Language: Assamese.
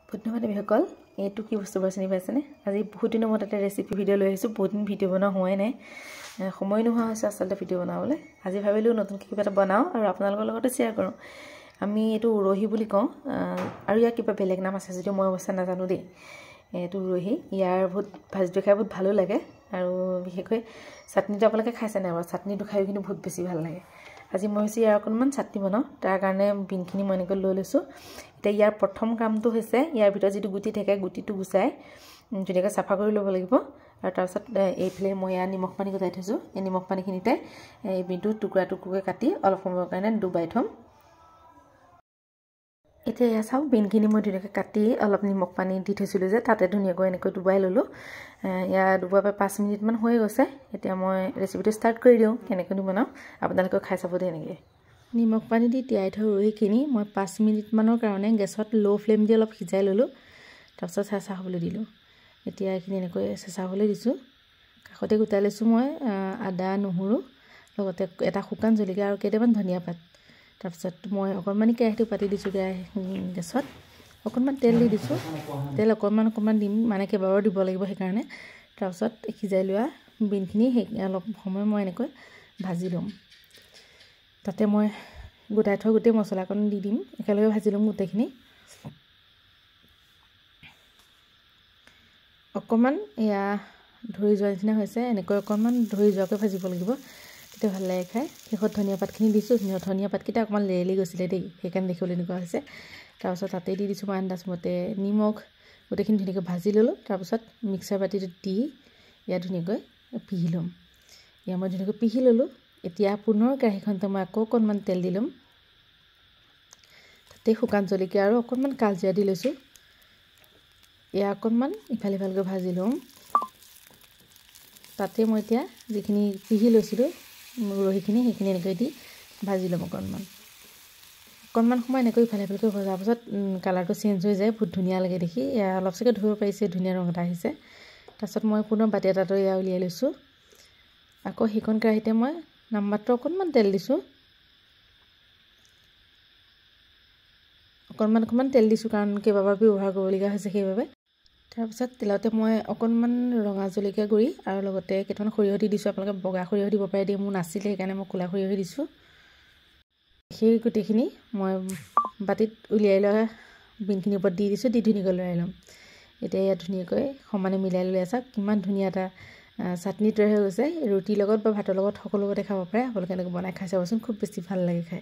ধন্যবাদ বিসকল এইটো কি বস্তু বাৰু চিনি পাইছেনে আজি বহুত দিনৰ মূৰত এটা ৰেচিপি ভিডিঅ' লৈ আহিছোঁ বহুত দিন ভিডিঅ' বনোৱা হোৱাই নাই সময় নোহোৱা হৈছে আচলতে ভিডিঅ' বনাবলৈ আজি ভাবিলোঁ নতুন কিবা এটা বনাওঁ আৰু আপোনালোকৰ লগতে শ্বেয়াৰ কৰোঁ আমি এইটো উৰহি বুলি কওঁ আৰু ইয়াৰ কিবা বেলেগ নাম আছে যদিও মই অৱশ্যে নাজানো দেই এইটো উৰহি ইয়াৰ বহুত ভাজিটো খাই বহুত ভালো লাগে আৰু বিশেষকৈ চাটনিটো আপোনালোকে খাইছে নাই বাৰু চাটনিটো খায়ো কিন্তু বহুত বেছি ভাল লাগে আজি মই হৈছে ইয়াৰ অকণমান চাটনি বনাওঁ তাৰ কাৰণে বিনখিনি মই এনেকৈ লৈ লৈছোঁ এতিয়া ইয়াৰ প্ৰথম কামটো হৈছে ইয়াৰ ভিতৰত যিটো গুটি থাকে গুটিটো গুচাই ধুনীয়াকৈ চাফা কৰি ল'ব লাগিব আৰু তাৰপিছত এইফালে মই ইয়াৰ নিমখ পানী গোটাই থৈছোঁ এই নিমখ পানীখিনিতে এই বিনটো টুকুৰা টুকুৰকৈ কাটি অলপ সময়ৰ কাৰণে ডুবাই থ'ম এতিয়া এয়া চাওক বিনখিনি মই ধুনীয়াকৈ কাটি অলপ নিমখ পানী দি থৈছিলোঁ যে তাতে ধুনীয়াকৈ এনেকৈ ডুবাই ল'লোঁ ইয়াৰ ডুবোৱাৰ পৰা 5 মিনিটমান হৈ গৈছে এতিয়া মই ৰেচিপিটো ষ্টাৰ্ট কৰি দিওঁ কেনেকৈ বনাওঁ আপোনালোকেও খাই চাব দেই এনেকৈ নিমখ পানী দি তিয়াই থৈ উৰহিখিনি মই 5 মিনিটমানৰ কাৰণে গেছত ল' ফ্লেম দি অলপ সিজাই ল'লোঁ তাৰপিছত চেঁচা হ'বলৈ দিলোঁ এতিয়া এইখিনি এনেকৈ চেঁচা হ'বলৈ দিছোঁ কাষতে গোটাই লৈছোঁ মই আদা নহৰু লগতে এটা শুকান জলকীয়া আৰু কেইটামান ধনিয়া পাত তাৰপিছত মই অকণমানি কেৰাহীটো পাতি দিছোঁ গেছত অকণমান তেল দি দিছোঁ তেল অকণমান দিম মানে কেইবাবাৰো দিব লাগিব সেইকাৰণে তাৰপিছত সিজাই লোৱা বিনখিনি অলপ সময় মই এনেকৈ ভাজি ল'ম তাতে মই গোটাই থোৱা গোটেই মছলাকণ দি দিম একেলগে ভাজি ল'ম গোটেইখিনি অকণমান এয়া ধৰি যোৱাৰ নিচিনা হৈছে এনেকৈ অকণমান ধৰি যোৱাকৈ ভাজিব লাগিব তেতিয়া ভাল লাগে খাই শেষত ধনিয়া পাতখিনি দিছোঁ ধনিয়া পাতকেইটা অকণমান লেৰেলি গৈছিলে দেই সেইকাৰণে দেখিবলৈ এনেকুৱা হৈছে তাৰপিছত তাতে দি দিছোঁ মই আন্দাজমতে নিমখ গোটেইখিনি ধুনীয়াকৈ ভাজি ল'লোঁ তাৰপিছত মিক্সাৰ বাতিটোত দি ইয়াত ধুনীয়াকৈ পিহি ল'ম ইয়াত মই ধুনীয়াকৈ পিহি ল'লোঁ এতিয়া পুনৰ কেৰাহীখনতে মই আকৌ অকণমান তেল দি ল'ম তাতে শুকান জলকীয়া আৰু অকণমান কালজিৰা দি লৈছোঁ এয়া অকণমান ইফালে ইফালকৈ ভাজি ল'ম তাতে মই এতিয়া যিখিনি পিহি লৈছিলোঁ উৰহিখিনি সেইখিনি এনেকৈ দি ভাজি ল'ম অকণমান সময় এনেকৈ ইফালে ইফালকৈ ভজাৰ পাছত কালাৰটো চেঞ্জ হৈ যায় বহুত ধুনীয়া লাগে দেখি এয়া অলপ চাগে ধৰিব পাৰিছে ধুনীয়া ৰং এটা আহিছে তাৰপিছত মই পুনৰ বাতি এটাতো এয়া উলিয়াই লৈছোঁ আকৌ সেইখন কেৰাহীতে মই নামমাত্ৰ অকণমান তেল দিছোঁ অকণমান তেল দিছোঁ কাৰণ কেইবাবাৰ ব্যৱহাৰ কৰিবলগীয়া হৈছে সেইবাবে তাৰপিছত তেলতে মই অকণমান ৰঙা জলকীয়া গুড়ি আৰু লগতে কেইটামান সৰিয়হ দি দিছোঁ আপোনালোকে বগা সৰিয়হ দিব পাৰে দেই মোৰ নাছিলে সেইকাৰণে মই ক'লা সৰিয়হ দিছোঁ সেই গোটেইখিনি মই বাতিত উলিয়াই লোৱা বিনখিনিৰ ওপৰত দি দিছোঁ দি ধুনীয়াকৈ লৰাই ল'ম এতিয়া ইয়াত ধুনীয়াকৈ সমানে মিলাই লৈ চাওক কিমান ধুনীয়া এটা চাটনি তৈয়াৰ হৈ গৈছে ৰুটিৰ লগত বা ভাতৰ লগত সকলো লগতে খাব পাৰে আপোনালোকে এনেকৈ বনাই খাই চাবচোন খুব বেছি ভাল লাগে খাই